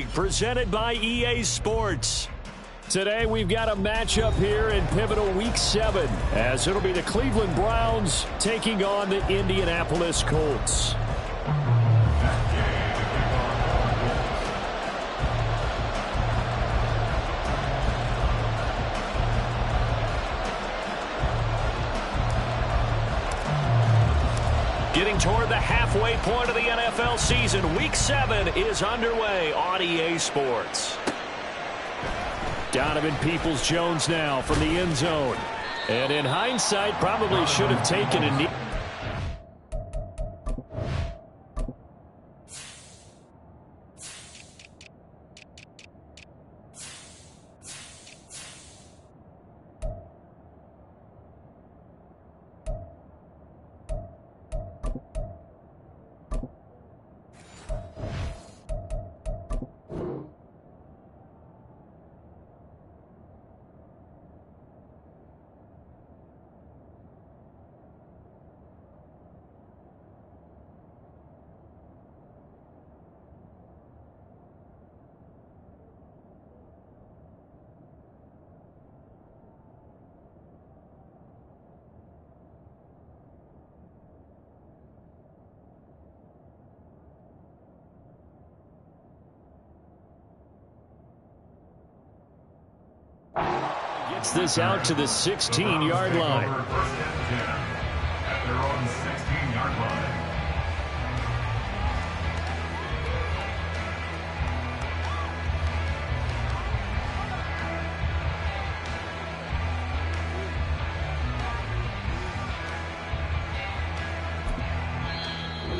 League, presented by EA Sports. Today we've got a matchup here in pivotal Week 7, as it'll be the Cleveland Browns taking on the Indianapolis Colts. Getting toward the halfway point of the NFL season, Week 7 is underway on EA Sports. Donovan Peoples-Jones now from the end zone. And in hindsight, probably should have taken a knee. Gets this out to the 16-yard line. At their own 16-yard line.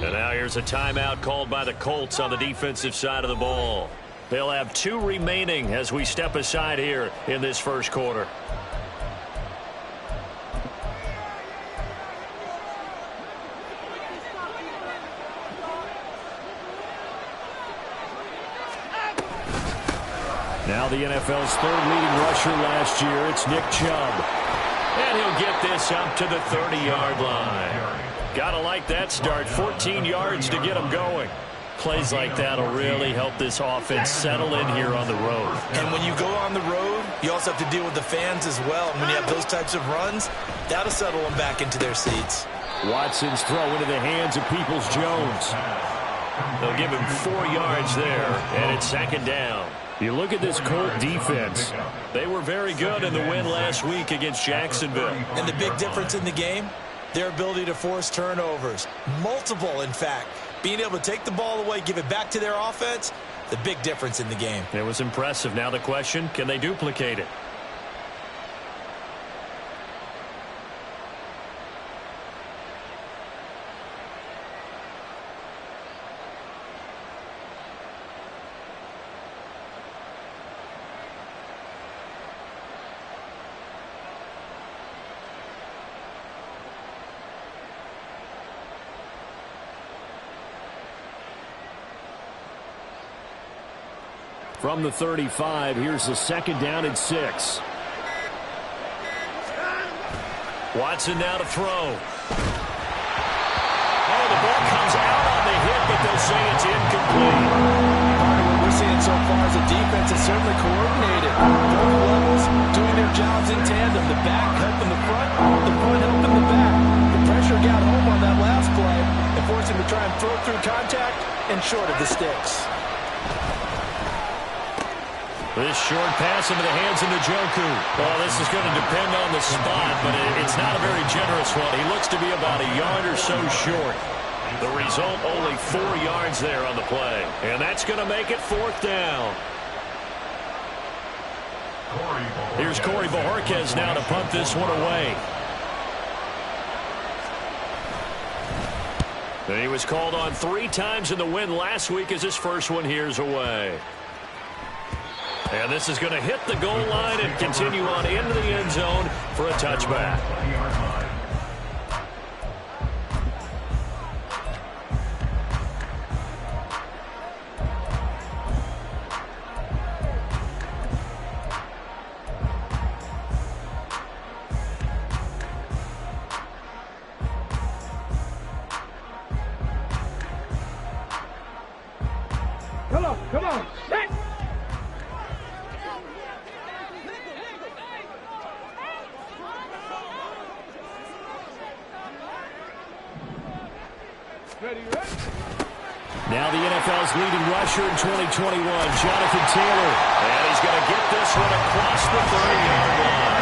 And now here's a timeout called by the Colts on the defensive side of the ball. They'll have 2 remaining as we step aside here in this first quarter. Now the NFL's 3rd leading rusher last year, it's Nick Chubb. And he'll get this up to the 30-yard line. Gotta like that start, 14 yards to get him going. Plays like that will really help this offense settle in here on the road. And when you go on the road, you also have to deal with the fans as well. And when you have those types of runs, that'll settle them back into their seats. Watson's throw into the hands of Peoples-Jones. They'll give him 4 yards there, and it's 2nd down. You look at this Colt defense. They were very good in the win last week against Jacksonville. And the big difference in the game, their ability to force turnovers. Multiple, in fact. Being able to take the ball away, give it back to their offense, the big difference in the game. It was impressive. Now the question, can they duplicate it? From the 35, here's the 2nd down and 6. Watson now to throw. Oh, the ball comes out on the hit, but they'll say it's incomplete. Part of what we're seeing so far is the defense is certainly coordinated. Both levels doing their jobs in tandem. The back helping the front helping the back. The pressure got home on that last play and forced him to try and throw through contact and short of the sticks. This short pass into the hands of Njoku. Well, this is going to depend on the spot, but it's not a very generous one. He looks to be about a yard or so short. The result, only 4 yards there on the play. And that's going to make it 4th down. Here's Corey Bojorquez now to punt this one away. And he was called on 3 times in the win last week as his first one here's away. And this is going to hit the goal line and continue on into the end zone for a touchback. Come on, set. rusher in 2021, Jonathan Taylor. And he's going to get this one across the 30-yard line.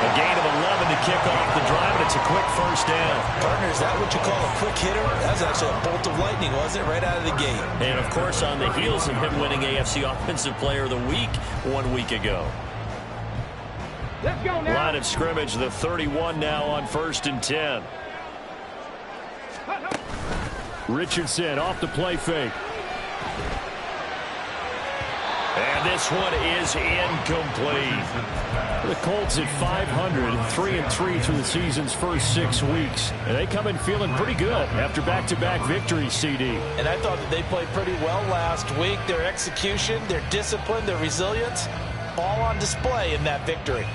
A gain of 11 to kick off the drive, and it's a quick first down. Partner, is that what you call a quick hitter? That was actually a bolt of lightning, wasn't it? Right out of the gate. And, of course, on the heels of him winning AFC Offensive Player of the Week 1 week ago. Let's go now. Line of scrimmage, the 31 now on 1st and 10. Richardson off the play fake. And this one is incomplete. The Colts at 500, 3-3 through the season's first 6 weeks. And they come in feeling pretty good after back-to-back victories, CD. And I thought that they played pretty well last week. Their execution, their discipline, their resilience, all on display in that victory.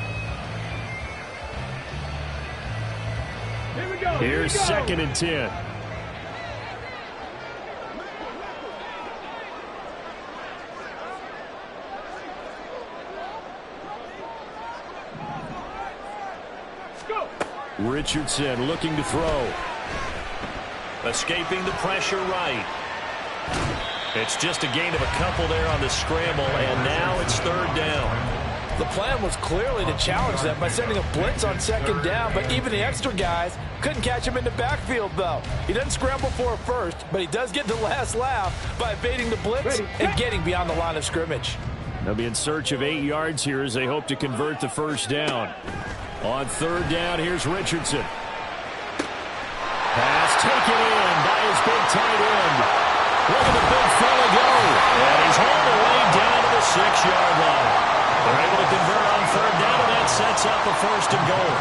Here we go. Here's 2nd and 10. Richardson looking to throw. Escaping the pressure right. It's just a gain of a couple there on the scramble, and now it's 3rd down. The plan was clearly to challenge them by sending a blitz on 2nd down, but even the extra guys couldn't catch him in the backfield, though. He doesn't scramble for a first, but he does get the last laugh by evading the blitz and getting beyond the line of scrimmage. They'll be in search of 8 yards here as they hope to convert the first down. On 3rd down, here's Richardson. Pass taken in by his big tight end. Look at the big fella go. And he's hauled away down to the 6-yard line. They're able to convert on 3rd down, and that sets up a 1st and goal.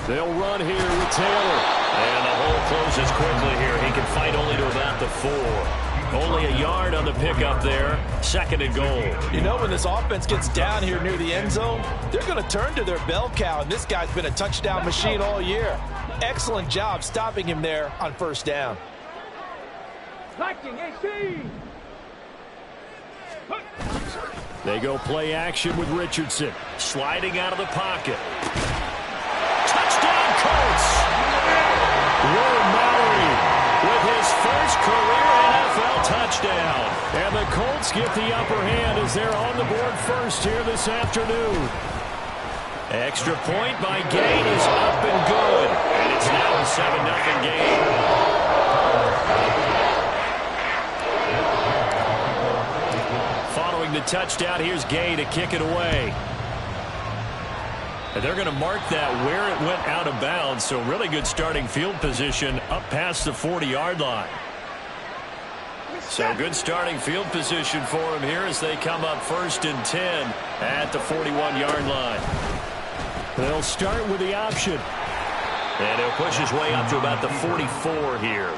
They'll run here with Taylor. And the hole closes quickly here. He can fight only to about the 4. Only a yard on the pickup there. 2nd and goal. You know, when this offense gets down here near the end zone, they're going to turn to their bell cow, and this guy's been a touchdown machine all year. Excellent job stopping him there on 1st down. Liking 18. They go play action with Richardson. Sliding out of the pocket. Touchdown, Colts! Will Mallory with his first career NFL touchdown. And the Colts get the upper hand as they're on the board first here this afternoon. Extra point by Gain is up and good. And it's now a 7-0 game. Following the touchdown, here's Gay to kick it away. And they're going to mark that where it went out of bounds, so really good starting field position up past the 40-yard line. So good starting field position for him here as they come up 1st and 10 at the 41-yard line. They'll start with the option. And he'll push his way up to about the 44 here.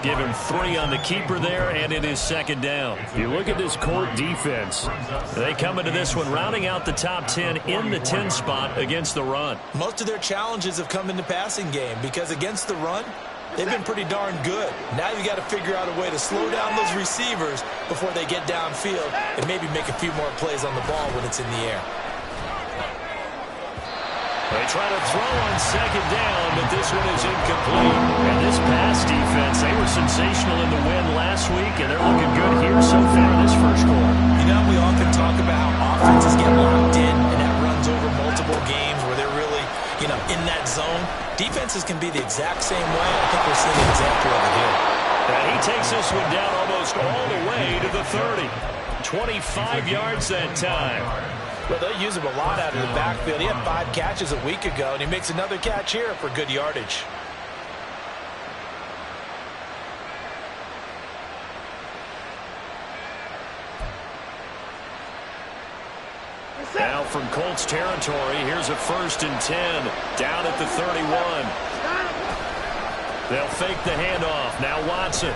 Give him 3 on the keeper there, and it is 2nd down. You look at this Court defense. They come into this one rounding out the top 10 in the 10 spot against the run. Most of their challenges have come in the passing game because against the run, they've been pretty darn good. Now you got to figure out a way to slow down those receivers before they get downfield and maybe make a few more plays on the ball when it's in the air. They try to throw on 2nd down, but this one is incomplete. And this pass defense, they were sensational in the win last week, and they're looking good here so far in this first quarter. You know, we often talk about how offenses get locked in, and that runs over multiple games where they're really, in that zone. Defenses can be the exact same way. I think we're seeing an example of it here. And he takes this one down almost all the way to the 30. 25 yards that time. Well, they use him a lot out of the backfield. He had 5 catches a week ago, and he makes another catch here for good yardage. Now from Colts territory, here's a 1st and 10 down at the 31. They'll fake the handoff. Now Watson.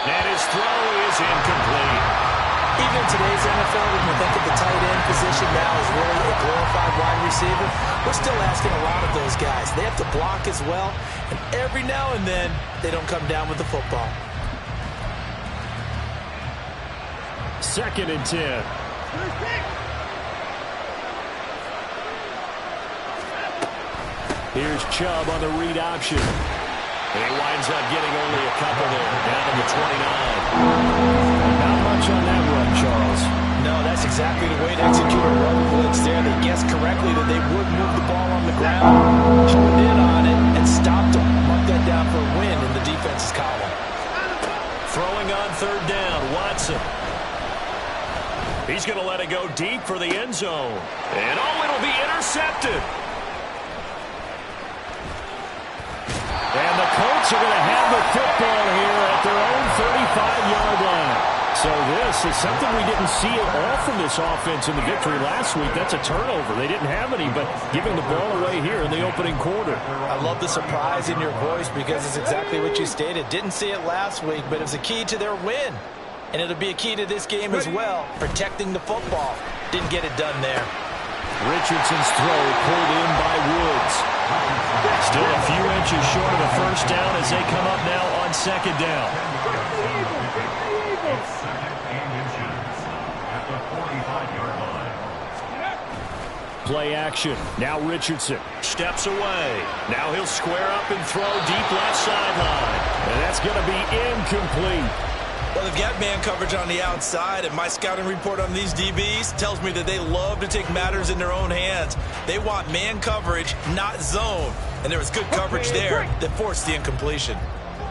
And his throw is incomplete. Even in today's NFL, when you think of the tight end position now as really a glorified wide receiver, we're still asking a lot of those guys. They have to block as well, and every now and then, they don't come down with the football. 2nd and 10. Here's Chubb on the read option. He winds up getting only a couple there, down to the 29. Not much on that run, Charles. No, that's exactly the way to execute a run blitz there. They guessed correctly that they would move the ball on the ground, honed in on it, and stopped them. Mark that down for a win in the defense's column. Throwing on third down, Watson. He's going to let it go deep for the end zone. And it'll be intercepted. And the Colts are going to have the football here at their own 35-yard line. So this is something we didn't see at all from this offense in the victory last week. That's a turnover. They didn't have any, but giving the ball away here in the opening quarter. I love the surprise in your voice because it's exactly what you stated. Didn't see it last week, but it was a key to their win. And it'll be a key to this game as well, protecting the football. Didn't get it done there. Richardson's throw pulled in by Woods. Still a few inches short of the first down as they come up now on second down. Play action. Now Richardson steps away. Now he'll square up and throw deep left sideline. And that's going to be incomplete. Well, they've got man coverage on the outside, and my scouting report on these DBs tells me that they love to take matters in their own hands. They want man coverage, not zone. And there was good coverage there that forced the incompletion.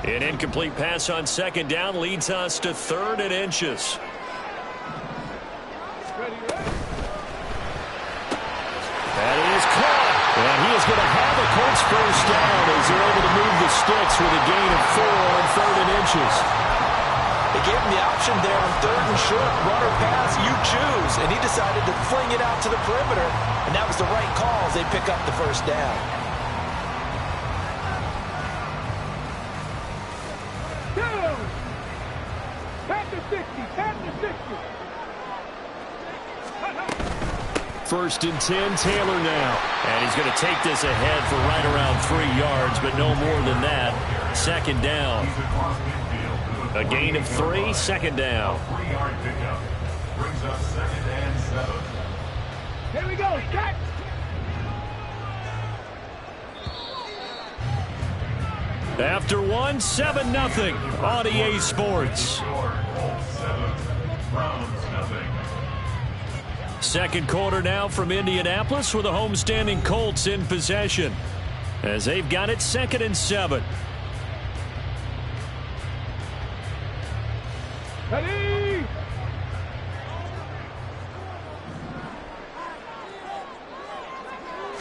An incomplete pass on second down leads us to 3rd and inches. That is caught. And he is going to have a Colts first down as they're able to move the sticks with a gain of 4 on 3rd and inches. They gave him the option there on 3rd and short, run or pass, you choose. And he decided to fling it out to the perimeter, and that was the right call as they pick up the first down. Pass to 60, pass to 60. 1st and 10, Taylor now. And he's going to take this ahead for right around 3 yards, but no more than that. 2nd down. A gain of 3, 2nd down. Brings us 2nd and 7. Here we go, catch. After 1, 7-0 on EA Sports. Second quarter now from Indianapolis with the homestanding Colts in possession as they've got it 2nd and 7. Ready?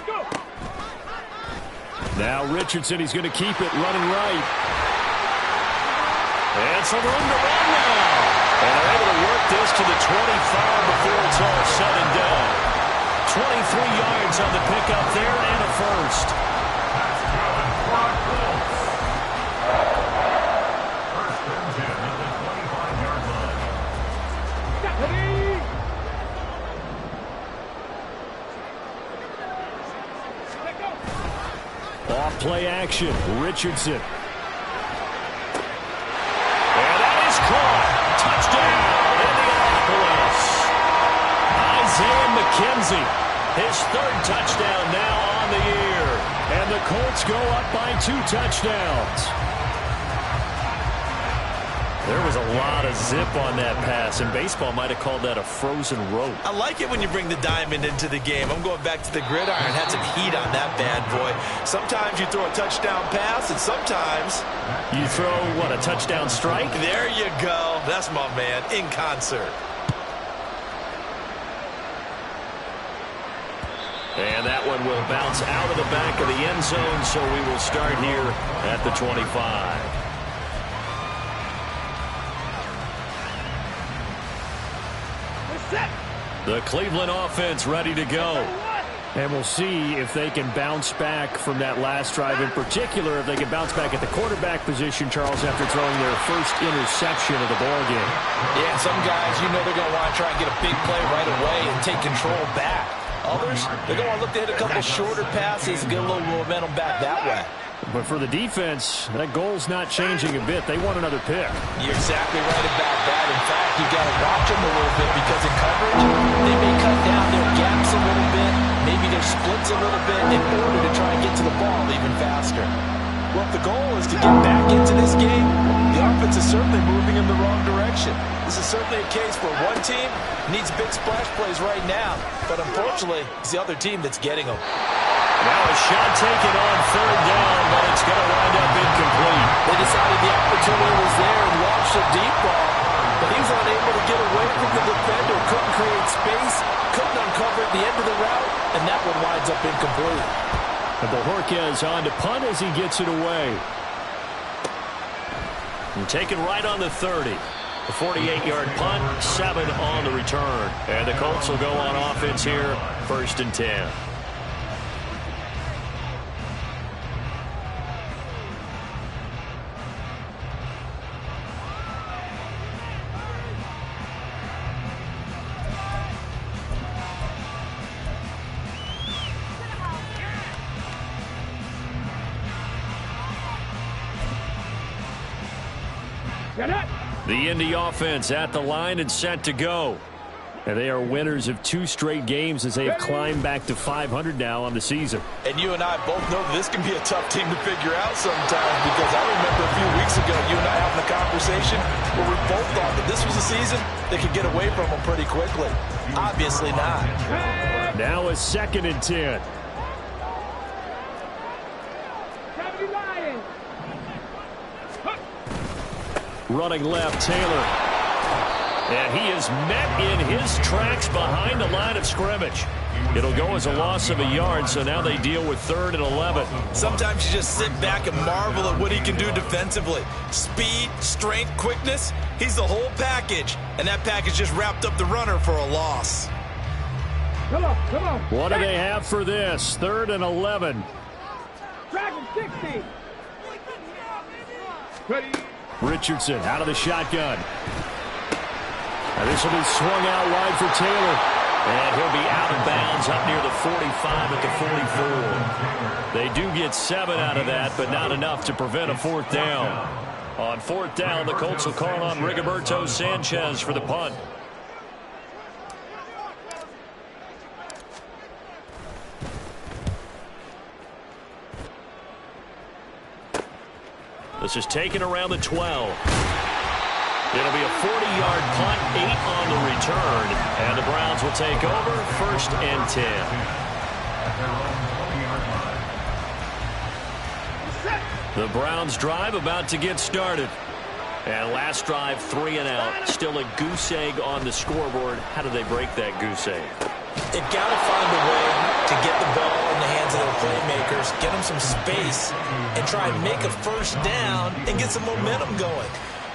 Go. Now Richardson, he's going to keep it running right. And some room to run now. And they're able to work this to the 25 before it's all said and done. 23 yards on the pickup there and a first. Off play action, Richardson. And that is caught. Touchdown, Indianapolis. Isaiah McKenzie, his 3rd touchdown now on the year. And the Colts go up by 2 touchdowns. There was a lot of zip on that pass, and baseball might have called that a frozen rope. I like it when you bring the diamond into the game. I'm going back to the gridiron. Had some heat on that bad boy. Sometimes you throw a touchdown pass, and sometimes you throw, what, a touchdown strike? There you go. That's my man, in concert. And that one will bounce out of the back of the end zone, so we will start here at the 25. The Cleveland offense ready to go. And we'll see if they can bounce back from that last drive. In particular, if they can bounce back at the quarterback position, Charles, after throwing their first interception of the ballgame. Yeah, some guys, you know they're going to want to try and get a big play right away and take control back. Others, they're going to look to hit a couple shorter passes and get a little momentum back that way. But for the defense, that goal's not changing a bit. They want another pick. You're exactly right about that. In fact, you got to watch them a little bit because in coverage, they may cut down their gaps a little bit. Maybe their splits a little bit in order to try and get to the ball even faster. Well, if the goal is to get back into this game, the offense is certainly moving in the wrong direction. This is certainly a case where one team needs big splash plays right now, but unfortunately, it's the other team that's getting them. Now a shot taken on third down, but it's going to wind up incomplete. They decided the opportunity was there and launched a deep ball, but he was unable to get away from the defender, couldn't create space, couldn't uncover at the end of the route, and that one winds up incomplete. And Bojorquez on to punt as he gets it away. And taken right on the 30. A 48-yard punt, 7 on the return. And the Colts will go on offense here, 1st and 10. The Indy offense at the line and set to go. And they are winners of 2 straight games as they have climbed back to 500 now on the season. And you and I both know that this can be a tough team to figure out sometimes, because I remember a few weeks ago you and I having a conversation where we both thought that this was a season that could get away from them pretty quickly. Obviously not. Now a 2nd and 10. Running left, Taylor. And he is met in his tracks behind the line of scrimmage. It'll go as a loss of a yard, so now they deal with 3rd and 11. Sometimes you just sit back and marvel at what he can do defensively. Speed, strength, quickness, he's the whole package. And that package just wrapped up the runner for a loss. Come on, come on. What do they have for this? 3rd and 11. Dragon 60. Ready. Richardson out of the shotgun. And this will be swung out wide for Taylor. And he'll be out of bounds up near the 45 at the 44. They do get 7 out of that, but not enough to prevent a 4th down. On 4th down, the Colts will call on Rigoberto Sanchez for the punt. This is taken around the 12. It'll be a 40-yard punt, 8 on the return. And the Browns will take over, 1st and 10. The Browns drive about to get started. And last drive, 3 and out. Still a goose egg on the scoreboard. How do they break that goose egg? They've got to find a way to get the ball in the hands of their playmakers, get them some space, and try and make a 1st down and get some momentum going.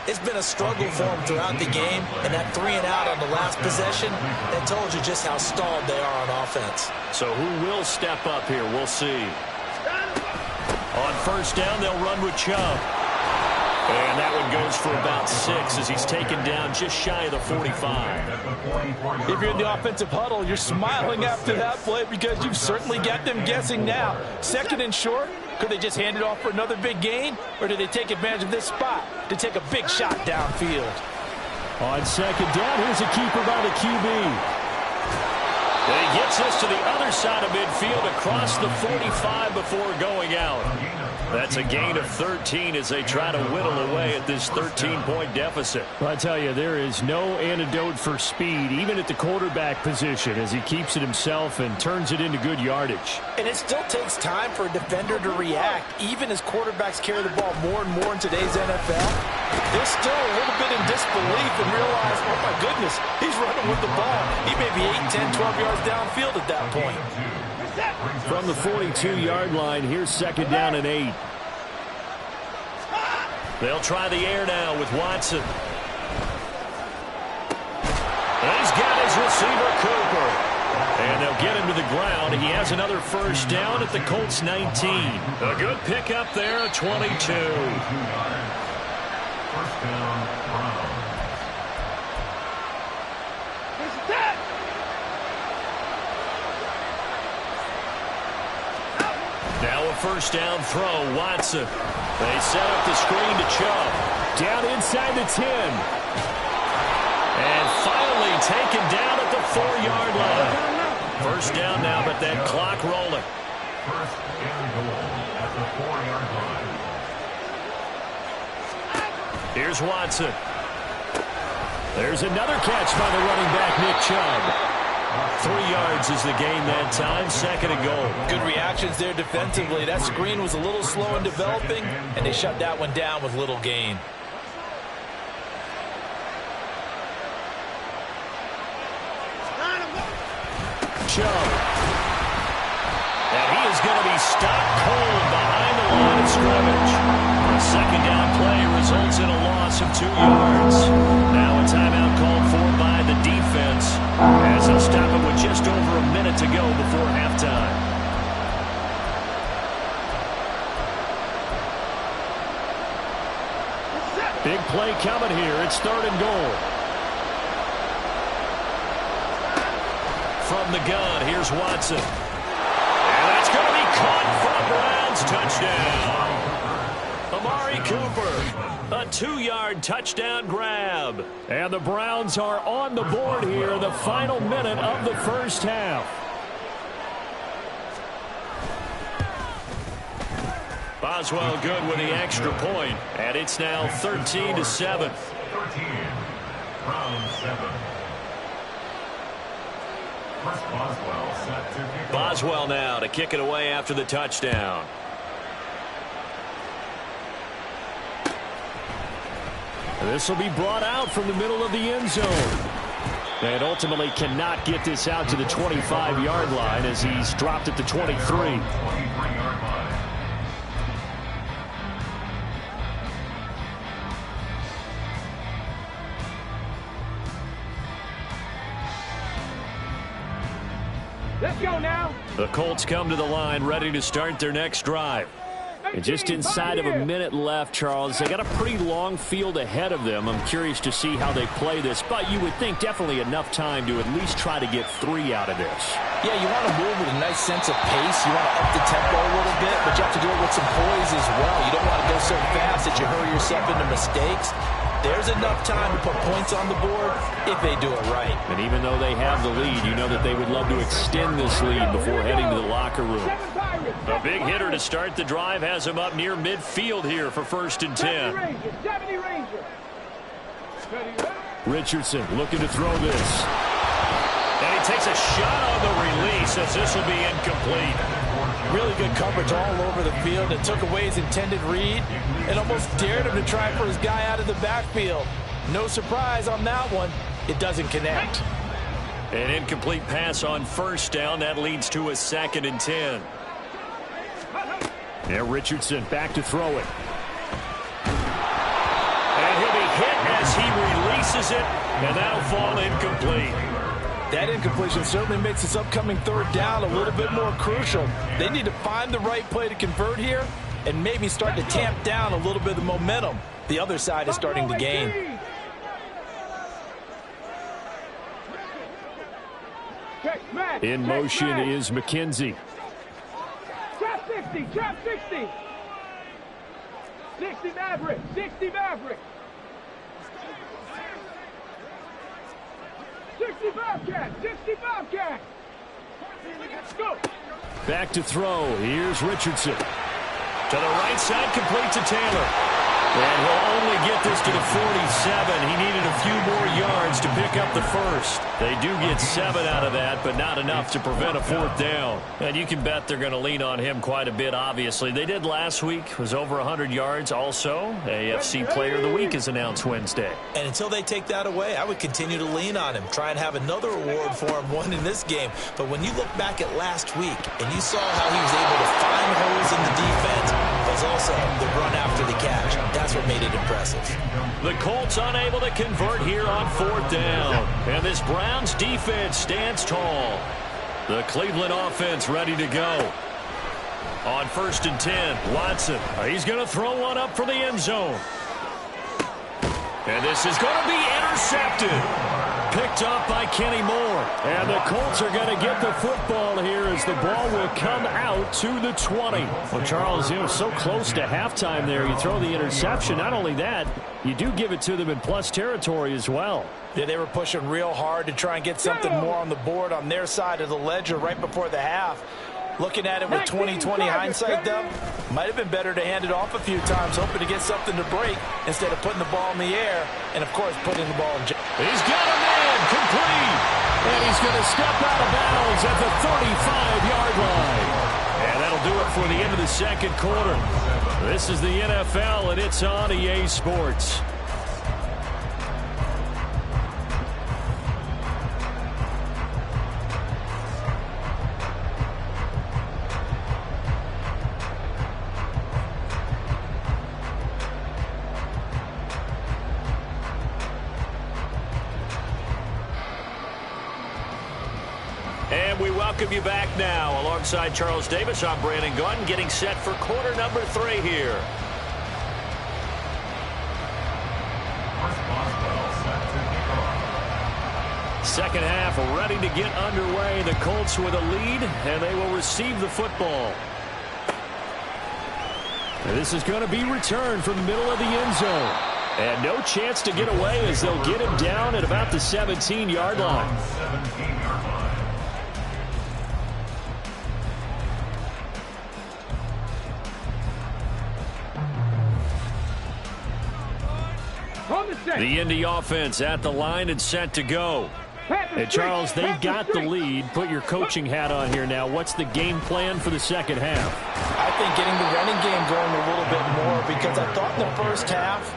It's been a struggle for them throughout the game, and that 3 and out on the last possession, that told you just how stalled they are on offense. So who will step up here? We'll see. On 1st down, they'll run with Chubb. And that one goes for about 6 as he's taken down just shy of the 45. If you're in the offensive huddle, you're smiling after that play because you've certainly got them guessing now. 2nd and short, could they just hand it off for another big gain? Or do they take advantage of this spot to take a big shot downfield? On 2nd down, here's a keeper by the QB. And he gets us to the other side of midfield across the 45 before going out. That's a gain of 13 as they try to whittle away at this 13-point deficit. I tell you, there is no antidote for speed, even at the quarterback position, as he keeps it himself and turns it into good yardage. And it still takes time for a defender to react, even as quarterbacks carry the ball more and more in today's NFL. They're still a little bit in disbelief and realize, oh my goodness, he's running with the ball. He may be 8, 10, 12 yards downfield at that point. From the 42-yard line, here's 2nd down and 8. They'll try the air now with Watson. And he's got his receiver, Cooper. And they'll get him to the ground. He has another 1st down at the Colts 19. A good pickup there, 22. 1st down, Browns. Now a 1st down throw, Watson. They set up the screen to Chubb. Down inside the 10. And finally taken down at the 4-yard line. First down now, but that clock rolling. First and goal at the 4-yard line. Here's Watson. There's another catch by the running back, Nick Chubb. 3 yards is the gain that time, second and goal. Good reactions there defensively. That screen was a little slow in developing, and they shut that one down with little gain. Chubb. And he is going to be stopped cold behind the line of scrimmage. A second down play results in a loss of 2 yards. Now a timeout called for by the defense, as they'll stop it with just over a minute to go before halftime. Big play coming here. It's third and goal. From the gun, here's Watson. And that's going to be caught for a Browns touchdown. Amari Cooper, a 2-yard touchdown grab. And the Browns are on the board here, the final minute of the first half. Boswell good with the extra point, and it's now 13-7. 13, round 7. First Boswell set to kick Boswell now to kick it away after the touchdown. This will be brought out from the middle of the end zone. And ultimately cannot get this out to the 25-yard line as he's dropped at the 23. 23-yard line. Let's go now. The Colts come to the line ready to start their next drive. And just inside of a minute left, Charles, they got a pretty long field ahead of them. I'm curious to see how they play this, but you would think definitely enough time to at least try to get 3 out of this. Yeah, you want to move with a nice sense of pace. You want to up the tempo a little bit, but you have to do it with some poise as well. You don't want to go so fast that you hurry yourself into mistakes. There's enough time to put points on the board if they do it right. And even though they have the lead, you know that they would love to extend this lead before heading to the locker room. A big hitter to start the drive has him up near midfield here for first and 10. Richardson looking to throw this. And he takes a shot on the release as this will be incomplete. Really good coverage all over the field. It took away his intended read and almost dared him to try for his guy out of the backfield. No surprise on that one. It doesn't connect. An incomplete pass on first down. That leads to a second and 10. Yeah, Richardson back to throw it. And he'll be hit as he releases it, and that'll fall incomplete. That incompletion certainly makes this upcoming third down a little bit more crucial. They need to find the right play to convert here and maybe start to tamp down a little bit of momentum. The other side is starting to gain. In motion is McKenzie. Trap 60, trap 60. 60 Maverick, 60 Maverick. 60 Bobcat, 60 Bobcat. Let's go. Back to throw. Here's Richardson. To the right side, complete to Taylor. And he'll only get this to the 47. He needed a few more yards to pick up the first. They do get 7 out of that, but not enough to prevent a fourth down. And you can bet they're going to lean on him quite a bit, obviously. They did last week. Was over 100 yards also. AFC Player of the Week is announced Wednesday. And until they take that away, I would continue to lean on him. Try and have another award for him, one in this game. But when you look back at last week and you saw how he was able to find holes in the defense, was also the run after the catch. That's what made it impressive. The Colts unable to convert here on fourth down. And this Browns defense stands tall. The Cleveland offense ready to go. On first and 10, Watson. He's going to throw one up for the end zone. And this is going to be intercepted. picked up by Kenny Moore. And the Colts are going to get the football here as the ball will come out to the 20. Well, Charles, so close to halftime there. You throw the interception. Not only that, you do give it to them in plus territory as well. Yeah, they were pushing real hard to try and get something more on the board on their side of the ledger right before the half. Looking at it with 20/20 hindsight, though, might have been better to hand it off a few times, hoping to get something to break instead of putting the ball in the air and, of course, putting the ball in. He's got a man complete, and he's going to step out of bounds at the 35-yard line. And that'll do it for the end of the second quarter. This is the NFL, and it's on EA Sports. And we welcome you back now. Alongside Charles Davis, I'm Brandon Gunn, getting set for quarter number 3 here. Second half ready to get underway. The Colts with a lead, and they will receive the football. And this is going to be returned from the middle of the end zone. And no chance to get away as they'll get him down at about the 17-yard line. The Indy offense at the line and set to go. And Charles, they've got the lead. Put your coaching hat on here now. What's the game plan for the second half? I think getting the running game going a little bit more, because I thought in the first half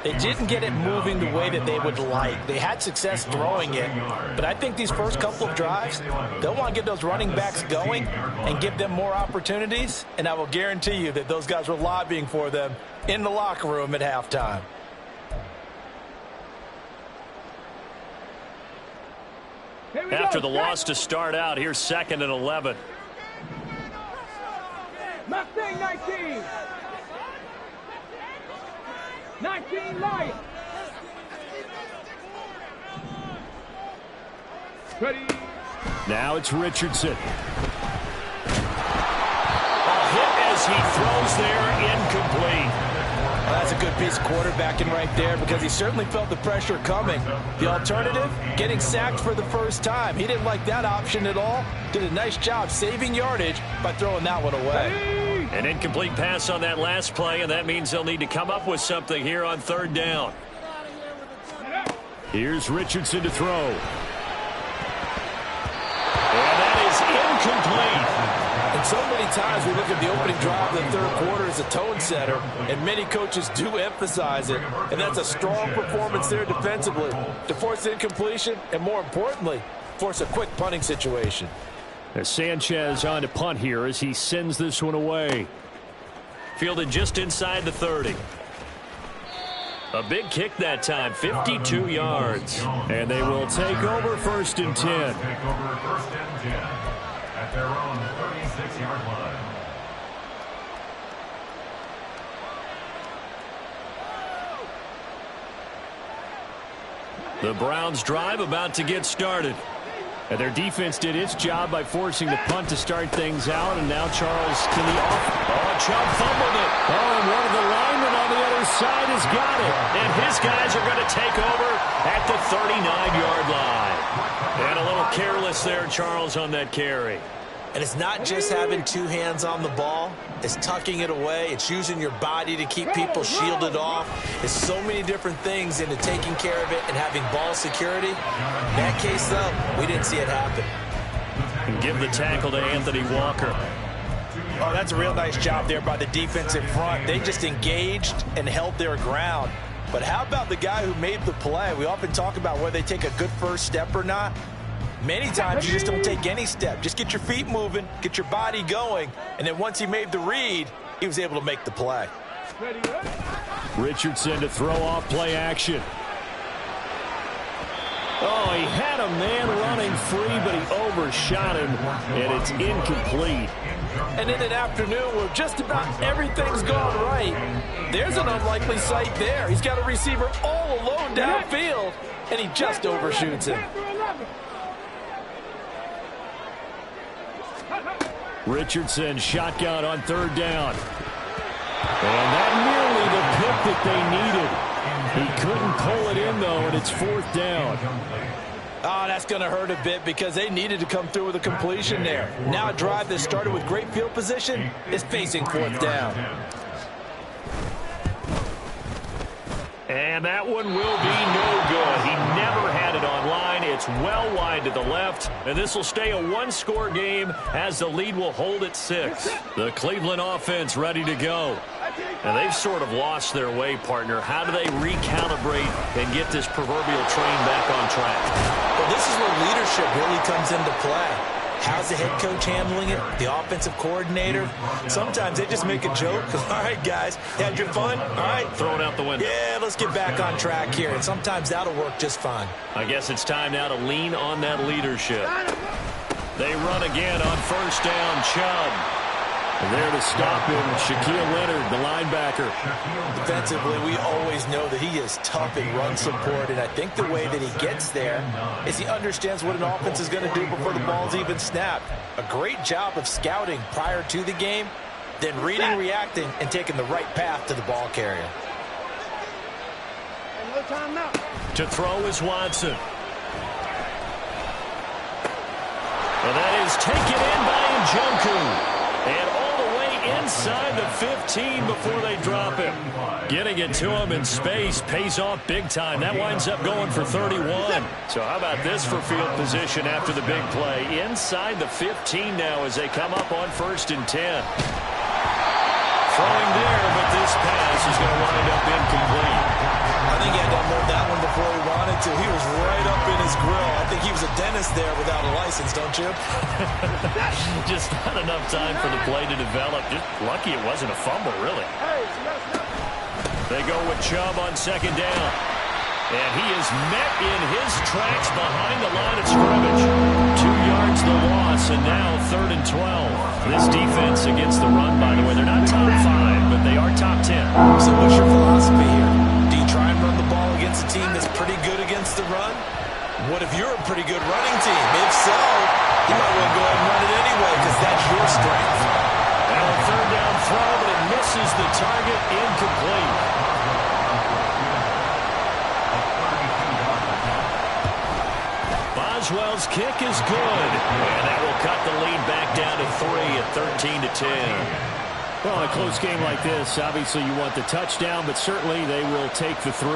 they didn't get it moving the way that they would like. They had success throwing it, but I think these first couple of drives, they'll want to get those running backs going and give them more opportunities, and I will guarantee you that those guys were lobbying for them in the locker room at halftime. After the loss to start out, here's 2nd and 11. Mustang 19. 19 light. Ready. Now it's Richardson. A hit as he throws there, incomplete. Well, that's a good piece of quarterbacking right there, because he certainly felt the pressure coming. The alternative, getting sacked for the first time. He didn't like that option at all. Did a nice job saving yardage by throwing that one away. An incomplete pass on that last play, and that means they'll need to come up with something here on 3rd down. Here's Richardson to throw. And that is incomplete. And so many times we look at the opening drive of the 3rd quarter as a tone setter, and many coaches do emphasize it. And that's a strong performance there defensively to force incompletion and, more importantly, force a quick punting situation. As Sanchez on to punt here as he sends this one away. Fielded just inside the 30. A big kick that time, 52 yards. And they will take over 1st and 10. At their own 36-yard line. The Browns drive about to get started. And their defense did its job by forcing the punt to start things out. And now Charles to the off. Oh, Chubb fumbled it. Oh, and one of the linemen on the other side has got it. And his guys are going to take over at the 39-yard line. And a little careless there, Charles, on that carry. And it's not just having 2 hands on the ball. It's tucking it away. It's using your body to keep people shielded off. It's so many different things into taking care of it and having ball security. In that case, though, we didn't see it happen. And give the tackle to Anthony Walker. Oh, that's a real nice job there by the defense in front. They just engaged and held their ground. But how about the guy who made the play? We often talk about whether they take a good first step or not. Many times you just don't take any step. Just get your feet moving, get your body going, and then once he made the read, he was able to make the play. Richardson to throw off play action. Oh, he had a man running free, but he overshot him, and it's incomplete. And in an afternoon where just about everything's gone right, there's an unlikely sight there. He's got a receiver all alone downfield, and he just overshoots him. Richardson shotgun on third down. And that nearly the pick that they needed. He couldn't pull it in, though, and it's fourth down. Oh, that's going to hurt a bit because they needed to come through with a completion there. Now a drive that started with great field position is facing fourth down. And that one will be no good. He never had it on line. It's well wide to the left. And this will stay a one-score game as the lead will hold at 6. The Cleveland offense ready to go. And they've sort of lost their way, partner. How do they recalibrate and get this proverbial train back on track? Well, this is where leadership really comes into play. How's the head coach handling it? The offensive coordinator? Sometimes they just make a joke. All right, guys, had your fun? All right. Throw it out the window. Yeah, let's get back on track here. And sometimes that'll work just fine. I guess it's time now to lean on that leadership. They run again on first down. Chubb. There to stop him, Shaquille Leonard, the linebacker. Defensively, we always know that he is tough in run support, and I think the way that he gets there is he understands what an offense is going to do before the ball's even snapped. A great job of scouting prior to the game, then reading, reacting, and taking the right path to the ball carrier. To throw is Watson. And that is taken in by Njoku. And all the way inside the 15 before they drop him. Getting it to him in space pays off big time. That winds up going for 31. So how about this for field position after the big play? Inside the 15 now as they come up on 1st and 10. Throwing there, but this pass is going to wind up incomplete. I think he had to unload that one before he wanted to. He was right up in his grill. I think he was a dentist there without a license, don't you? Just not enough time for the play to develop. Just lucky it wasn't a fumble, really. They go with Chubb on 2nd down. And he is met in his tracks behind the line of scrimmage. 2 yards the loss, and now 3rd and 12. This defense against the run, by the way, they're not top 5, but they are top 10. So what's your philosophy here? Do you try and run the ball against a team that's pretty good against the run? What if you're a pretty good running team? If so, you might want to go ahead and run it anyway because that's your strength. And a 3rd down throw, but it misses the target, incomplete. Boswell's kick is good, and that will cut the lead back down to 3 at 13-10. Well, in a close game like this, obviously you want the touchdown, but certainly they will take the 3.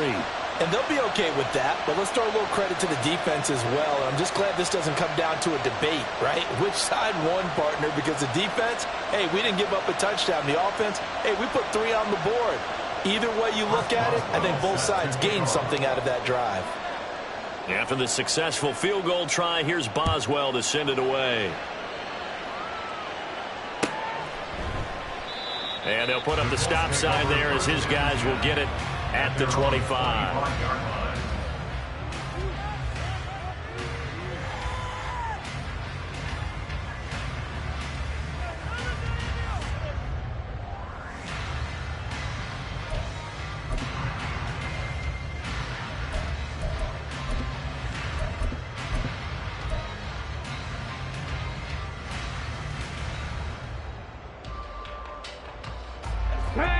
And they'll be okay with that, but let's throw a little credit to the defense as well. I'm just glad this doesn't come down to a debate, right? Which side won, partner? Because the defense, hey, we didn't give up a touchdown. The offense, hey, we put 3 on the board. Either way you look at it, I think both sides gained something out of that drive. After the successful field goal try, here's Boswell to send it away. And they'll put up the stop sign there as his guys will get it at the 25.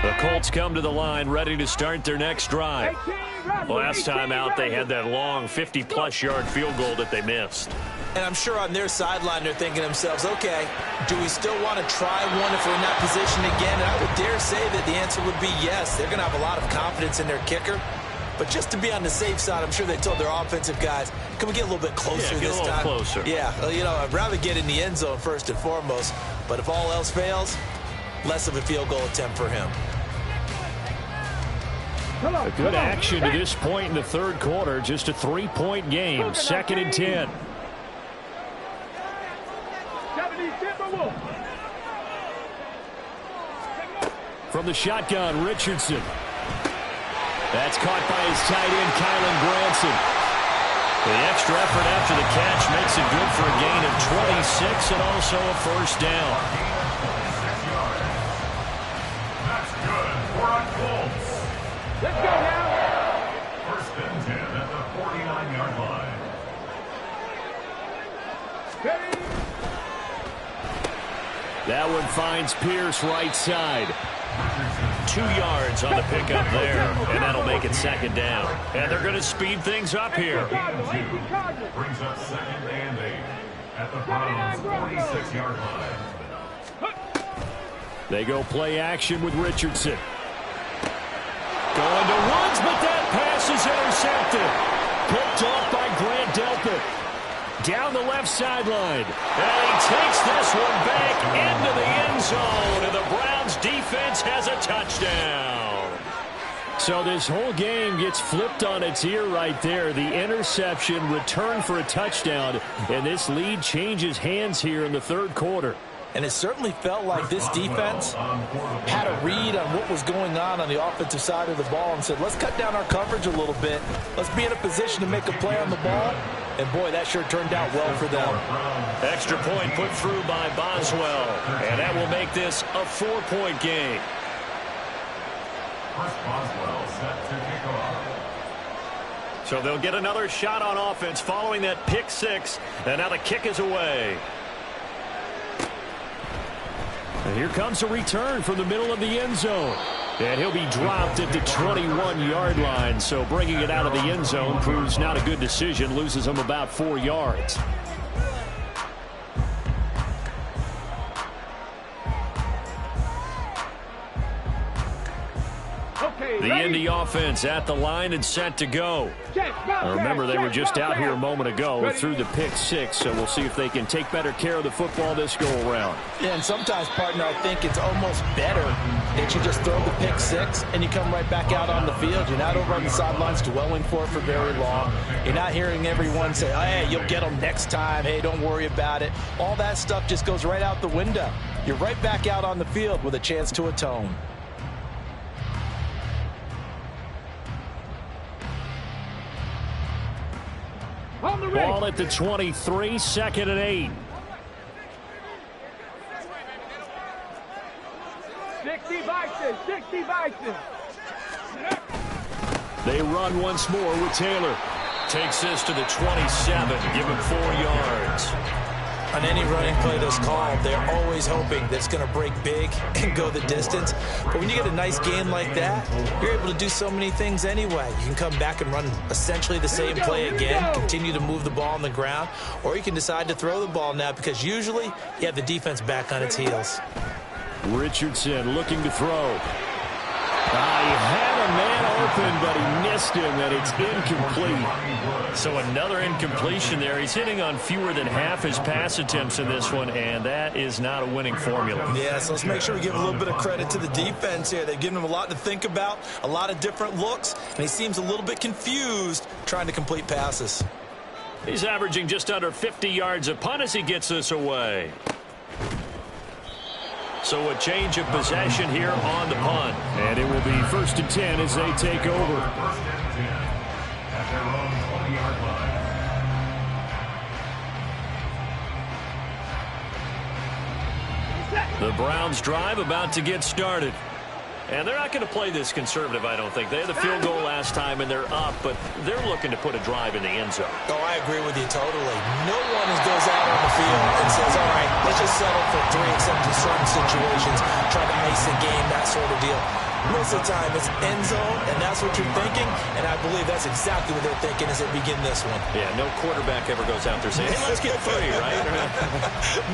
The Colts come to the line ready to start their next drive. Last time out, they had that long 50-plus yard field goal that they missed. And I'm sure on their sideline they're thinking to themselves, okay, do we still want to try one if we're in that position again? And I would dare say that the answer would be yes. They're going to have a lot of confidence in their kicker. But just to be on the safe side, I'm sure they told their offensive guys, can we get a little bit closer this time? Get a little closer. Yeah, you know, I'd rather get in the end zone first and foremost. But if all else fails, less of a field goal attempt for him. A good action to this point in the third quarter. Just a 3-point game. 2nd and 10. From the shotgun, Richardson. That's caught by his tight end, Kylan Granson. The extra effort after the catch makes it good for a gain of 26 and also a first down. That's good for a Colts. Let's go now. 1st and 10 at the 49 That one finds Pierce right side. 2 yards on the pickup there, and that'll make it second down. And they're going to speed things up here. Brings up second and 8 at the Browns' 46-yard line. They go play action with Richardson. Going to Woods, but that pass is intercepted. Picked off by Grant Delpit. Down the left sideline. And he takes this one back into the end zone. And the Browns defense has a touchdown. So this whole game gets flipped on its ear right there. The interception, return for a touchdown. And this lead changes hands here in the third quarter. And it certainly felt like this defense had a read on what was going on the offensive side of the ball and said, let's cut down our coverage a little bit. Let's be in a position to make a play on the ball. And, boy, that sure turned out well for them. Extra point put through by Boswell. And that will make this a 4-point game. Chris Boswell set to kick off. So they'll get another shot on offense following that pick six. And now the kick is away. And here comes a return from the middle of the end zone. And he'll be dropped at the 21-yard line. So bringing it out of the end zone proves not a good decision. Loses him about 4 yards. The Indy offense at the line and set to go. Remember, they were just out here a moment ago through the pick six, so we'll see if they can take better care of the football this go-around. Yeah, and sometimes, partner, I think it's almost better that you just throw the pick six and you come right back out on the field. You're not over on the sidelines dwelling for it for very long. You're not hearing everyone say, oh, hey, you'll get them next time. Hey, don't worry about it. All that stuff just goes right out the window. You're right back out on the field with a chance to atone. Ball at the 23, 2nd and 8. 60 Bison. They run once more with Taylor. Takes this to the 27, give him 4 yards. On any running play that's called, they're always hoping that it's going to break big and go the distance. But when you get a nice gain like that, you're able to do so many things anyway. You can come back and run essentially the same play again, continue to move the ball on the ground, or you can decide to throw the ball now because usually you have the defense back on its heels. Richardson looking to throw. He had a man open, but he missed him, and it's incomplete. So another incompletion there. He's hitting on fewer than half his pass attempts in this one, and that is not a winning formula. Yeah, so let's make sure we give a little bit of credit to the defense here. They've given him a lot to think about, a lot of different looks, and he seems a little bit confused trying to complete passes. He's averaging just under 50 yards a punt as he gets this away. So a change of possession here on the punt. And it will be 1st and 10 as they take over. 1st and 10 at their own 20-yard line. The Browns drive about to get started. And they're not going to play this conservative, I don't think. They had the field goal last time, and they're up, but they're looking to put a drive in the end zone. Oh, I agree with you totally. No one goes out on the field and says, all right, let's just settle for 3 except in certain situations, try to ice a game, that sort of deal. Most of the time, it's end zone, and that's what you're thinking, and I believe that's exactly what they're thinking as they begin this one. Yeah, no quarterback ever goes out there saying, hey, let's get 3, right?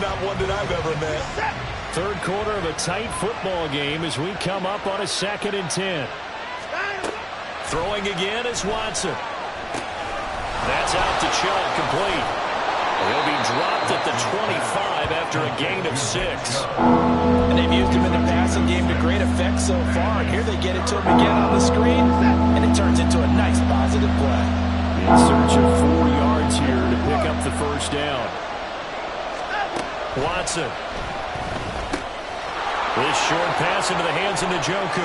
Not one that I've ever met. Third quarter of a tight football game as we come up on a 2nd and 10. Throwing again is Watson. That's out to Chubb, complete. He'll be dropped at the 25 after a gain of 6. And they've used him in the passing game to great effect so far. And here they get it to him again on the screen, and it turns into a nice positive play. In search of 4 yards here to pick up the first down. Watson. This short pass into the hands of Njoku.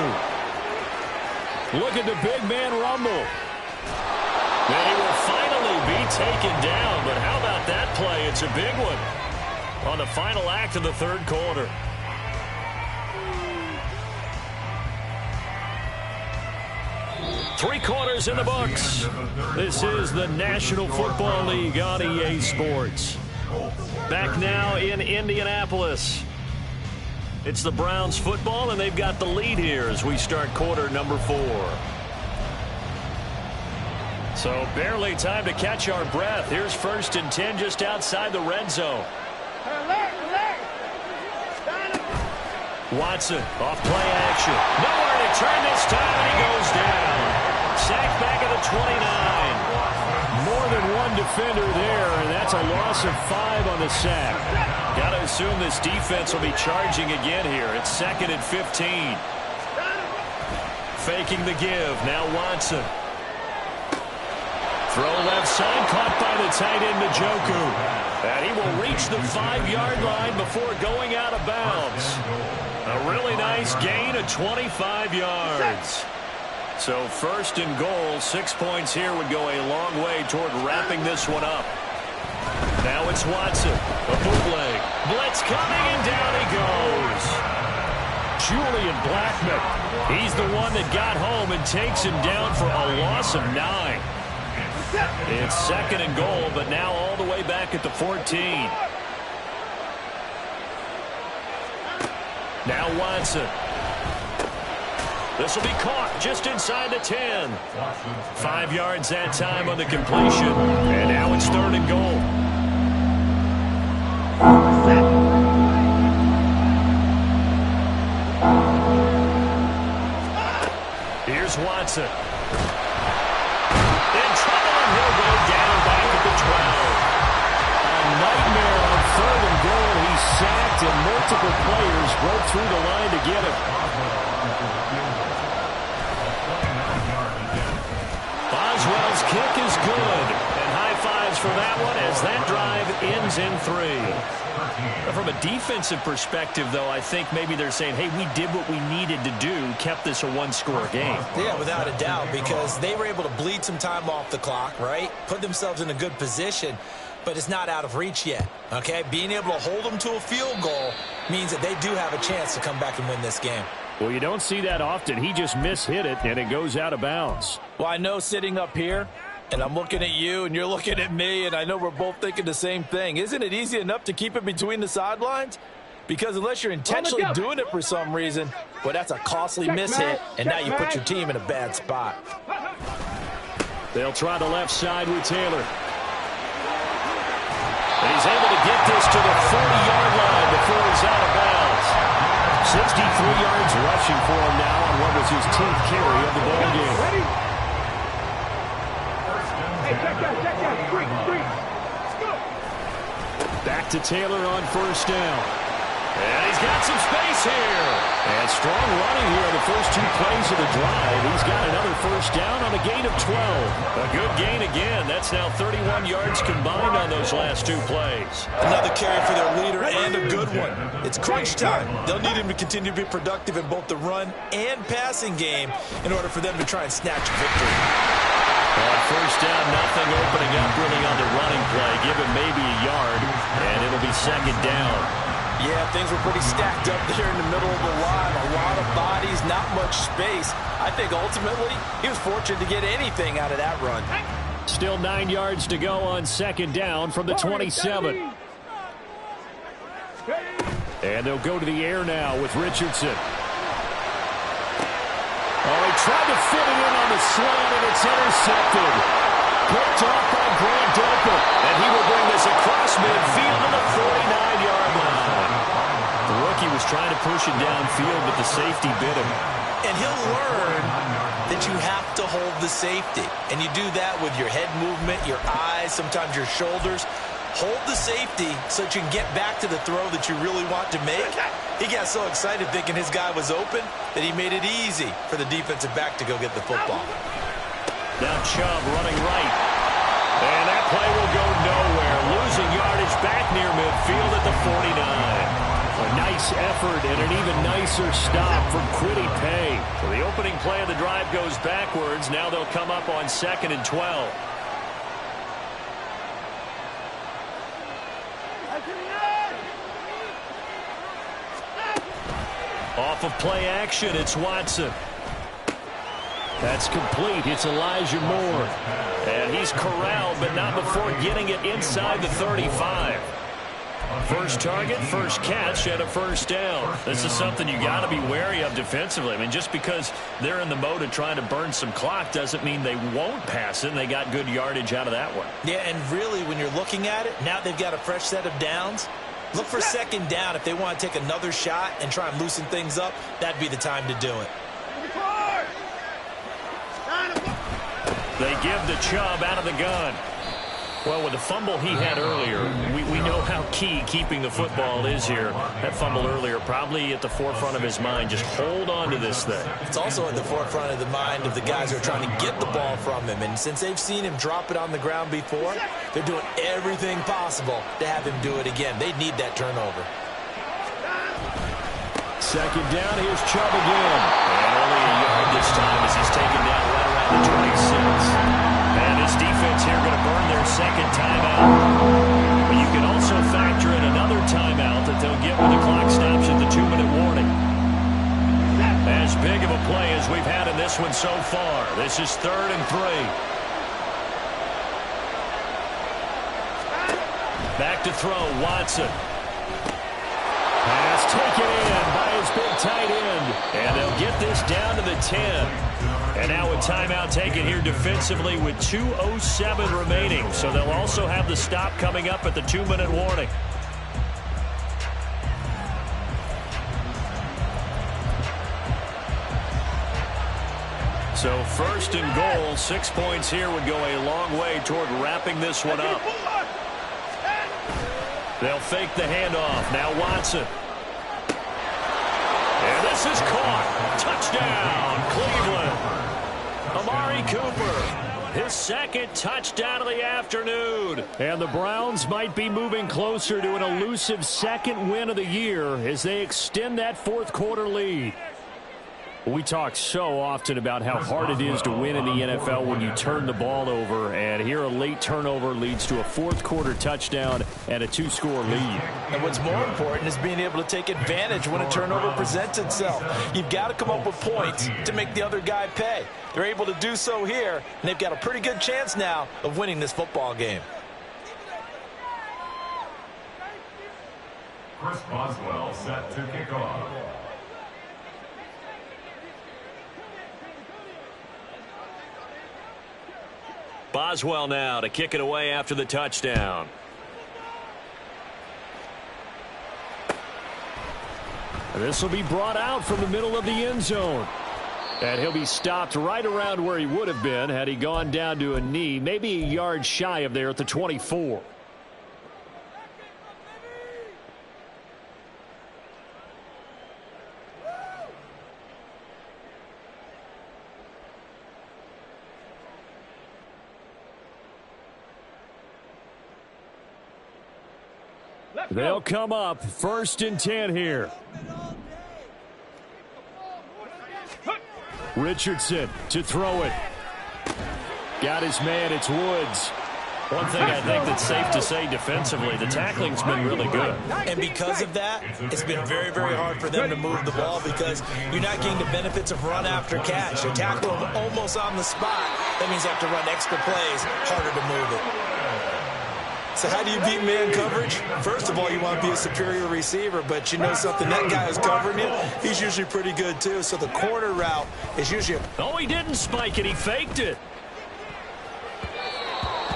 Look at the big man rumble. And he will finally be taken down. But how about that play? It's a big one on the final act of the third quarter. Three quarters in the books. This is the National Football League on EA Sports. Back now in Indianapolis. It's the Browns football, and they've got the lead here as we start quarter number 4. So barely time to catch our breath. Here's 1st and 10 just outside the red zone. Watson off play action. Nowhere to turn this time, and he goes down. Sacked back at the 29. More than one defender there, and that's a loss of 5 on the sack. Got to assume this defense will be charging again here. It's 2nd and 15. Faking the give. Now Watson. Throw left side, caught by the tight end Njoku. And he will reach the 5-yard line before going out of bounds. A really nice gain of 25 yards. So 1st and goal, 6 points here would go a long way toward wrapping this one up. Now it's Watson, a bootleg. Blitz coming, and down he goes. Julian Blackmon, he's the one that got home and takes him down for a loss of 9. It's 2nd and goal, but now all the way back at the 14. Now Watson. This will be caught just inside the 10. 5 yards that time on the completion. And now it's 3rd and goal. Here's Watson. In trouble, and he'll go down back at the 12. A nightmare on 3rd and goal. He's sacked, and multiple players broke through the line to get him. Boswell's kick is good, and high fives for that one as that drive ends in 3. From a defensive perspective, though, I think maybe they're saying, hey, we did what we needed to do, kept this a 1-score game. Yeah, without a doubt, because they were able to bleed some time off the clock, right? Put themselves in a good position, but it's not out of reach yet, okay? Being able to hold them to a field goal means that they do have a chance to come back and win this game. Well, you don't see that often. He just mishit it, and it goes out of bounds. Well, I know sitting up here, and I'm looking at you, and you're looking at me, and I know we're both thinking the same thing. Isn't it easy enough to keep it between the sidelines? Because unless you're intentionally doing it for some reason, well, that's a costly mishit, and now you put your team in a bad spot. They'll try the left side with Taylor. And he's able to get this to the 40-yard line before he's out of bounds. 63 yards rushing for him now on what was his 10th carry of the ball game. Ready? Hey, check that. Screen. Let's go. Back to Taylor on 1st down. And he's got some space here. And strong running here in the first 2 plays of the drive. He's got another 1st down on a gain of 12. A good gain again. That's now 31 yards combined on those last 2 plays. Another carry for their leader and a good one. It's crunch time. They'll need him to continue to be productive in both the run and passing game in order for them to try and snatch a victory. On 1st down, nothing opening up really on the running play. Give him maybe a yard, and it'll be 2nd down. Yeah, things were pretty stacked up there in the middle of the line. A lot of bodies, not much space. I think ultimately he was fortunate to get anything out of that run. Still 9 yards to go on 2nd down from the 27. And they'll go to the air now with Richardson. Oh, he tried to fit it in on the slant, and it's intercepted. Picked off by Grant Delpit, and he will bring this across midfield to the 49-yard line. The rookie was trying to push it downfield, but the safety bit him. And he'll learn that you have to hold the safety. And you do that with your head movement, your eyes, sometimes your shoulders. Hold the safety so that you can get back to the throw that you really want to make. He got so excited thinking his guy was open that he made it easy for the defensive back to go get the football. Now Chubb running right. And that play will go nowhere. Losing yardage back near midfield at the 49. A nice effort and an even nicer stop from Kwity Paye. So the opening play of the drive goes backwards. Now they'll come up on 2nd and 12. Off of play action, it's Watson. That's complete. It's Elijah Moore. And he's corralled, but not before getting it inside the 35. First target, first catch, and a first down. This is something you got to be wary of defensively. I mean, just because they're in the mode of trying to burn some clock doesn't mean they won't pass it, and they got good yardage out of that one. Yeah, and really, when you're looking at it, now they've got a fresh set of downs. Look for second down if they want to take another shot and try and loosen things up. That'd be the time to do it. They give the Chubb out of the gun. Well, with the fumble he had earlier, we know how key keeping the football is here. That fumble earlier probably at the forefront of his mind. Just hold on to this thing. It's also at the forefront of the mind of the guys who are trying to get the ball from him. And since they've seen him drop it on the ground before, they're doing everything possible to have him do it again. They need that turnover. Second down, here's Chubb again. And only a yard this time as he's taken down right around the 26. And this defense here going to burn their second timeout. But you can also factor in another timeout that they'll get when the clock stops at the 2-minute warning. As big of a play as we've had in this one so far. This is 3rd and 3. Back to throw, Watson. Pass taken in by his big tight end. And they'll get this down to the 10. And now a timeout taken here defensively with 2:07 remaining. So they'll also have the stop coming up at the 2-minute warning. So 1st and goal, 6 points here would go a long way toward wrapping this one up. They'll fake the handoff. Now Watson. And this is caught. Touchdown, Cleveland. Amari Cooper, his second touchdown of the afternoon. And the Browns might be moving closer to an elusive second win of the year as they extend that fourth-quarter lead. We talk so often about how hard it is to win in the NFL when you turn the ball over, and here a late turnover leads to a fourth-quarter touchdown and a 2-score lead. And what's more important is being able to take advantage when a turnover presents itself. You've got to come up with points to make the other guy pay. They're able to do so here, and they've got a pretty good chance now of winning this football game. Chris Boswell set to kick off. Boswell now to kick it away after the touchdown. This will be brought out from the middle of the end zone. And he'll be stopped right around where he would have been had he gone down to a knee, maybe a yard shy of there at the 24. They'll come up 1st and 10 here. Richardson to throw it. Got his man, it's Woods. One thing I think that's safe to say defensively, the tackling's been really good. And because of that, it's been very, very hard for them to move the ball because you're not getting the benefits of run after catch. You tackle them almost on the spot. That means you have to run extra plays, harder to move it. So how do you beat man coverage? First of all, you want to be a superior receiver, but you know something, that guy who's covering you, he's usually pretty good too. So the corner route is usually Oh, he didn't spike it, he faked it.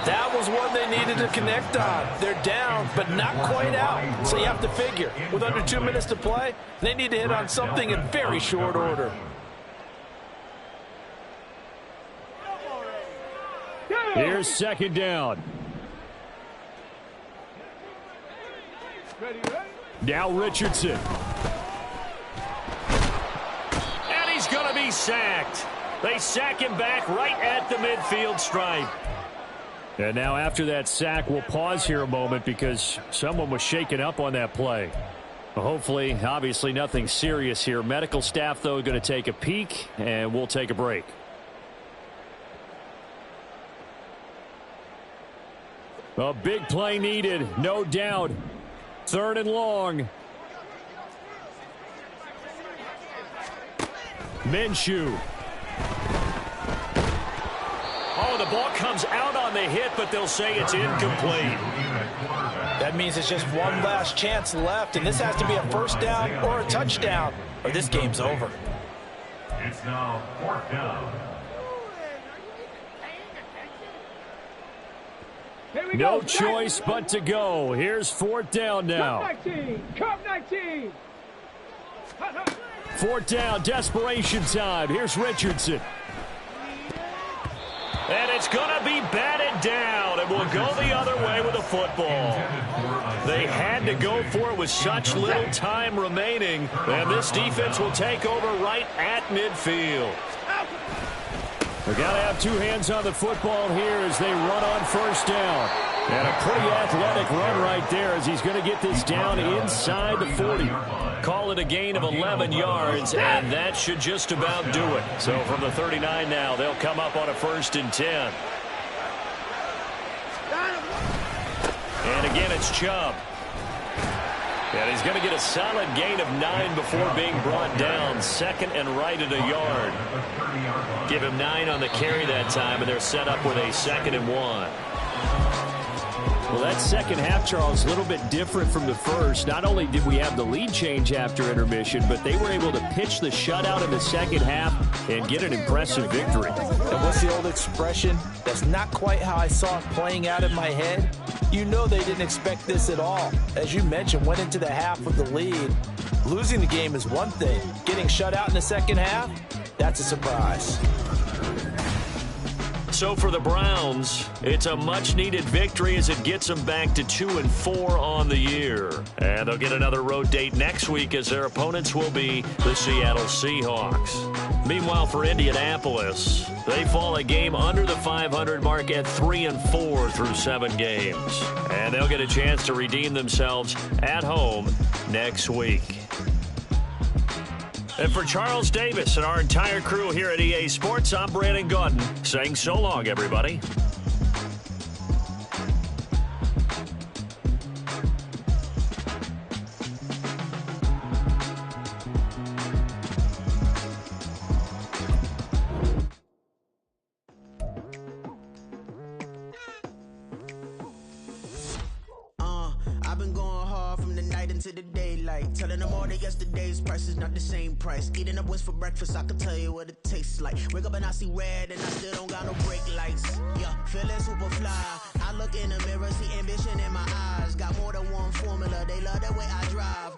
That was one they needed to connect on. They're down, but not quite out. So you have to figure, with under 2 minutes to play, they need to hit on something in very short order. Here's 2nd down. Now Richardson. And he's going to be sacked. They sack him back right at the midfield stripe. And now after that sack, we'll pause here a moment because someone was shaken up on that play. Hopefully, obviously nothing serious here. Medical staff, though, going to take a peek, and we'll take a break. A big play needed, no doubt. 3rd and long. Minshew. Oh, the ball comes out on the hit, but they'll say it's incomplete. That means it's just one last chance left, and this has to be a first down or a touchdown, or this game's over. It's now 4th down. No choice but to go. Here's 4th down now. Cup 19. 4th down, desperation time. Here's Richardson. And it's going to be batted down, and we'll go the other way with the football. They had to go for it with such little time remaining, and this defense will take over right at midfield. They've got to have two hands on the football here as they run on 1st down. And a pretty athletic run right there as he's going to get this down inside the 40. Call it a gain of 11 yards, and that should just about do it. So from the 39 now, they'll come up on a 1st and 10. And again, it's Chubb. And he's going to get a solid gain of 9 before being brought down. 2nd and right at a yard. Give him 9 on the carry that time, and they're set up with a 2nd and 1. Well, that second half, Charles, a little bit different from the first. Not only did we have the lead change after intermission, but they were able to pitch the shutout in the second half and get an impressive victory. And what's the old expression? That's not quite how I saw it playing out in my head. You know they didn't expect this at all. As you mentioned, went into the half with the lead. Losing the game is one thing. Getting shut out in the second half, that's a surprise. So for the Browns, it's a much-needed victory as it gets them back to 2-4 on the year. And they'll get another road date next week as their opponents will be the Seattle Seahawks. Meanwhile, for Indianapolis, they fall a game under the 500 mark at 3-4 through 7 games. And they'll get a chance to redeem themselves at home next week. And for Charles Davis and our entire crew here at EA Sports, I'm Brandon Gaudin saying so long, everybody. I've been going hard from the night into the daylight, telling them all that yesterday's price is not the same price. Eating up what's for breakfast, I can tell you what it tastes like. Wake up and I see red and I still don't got no brake lights. Yeah, feeling super fly. I look in the mirror, see ambition in my eyes. Got more than one formula, they love the way I drive.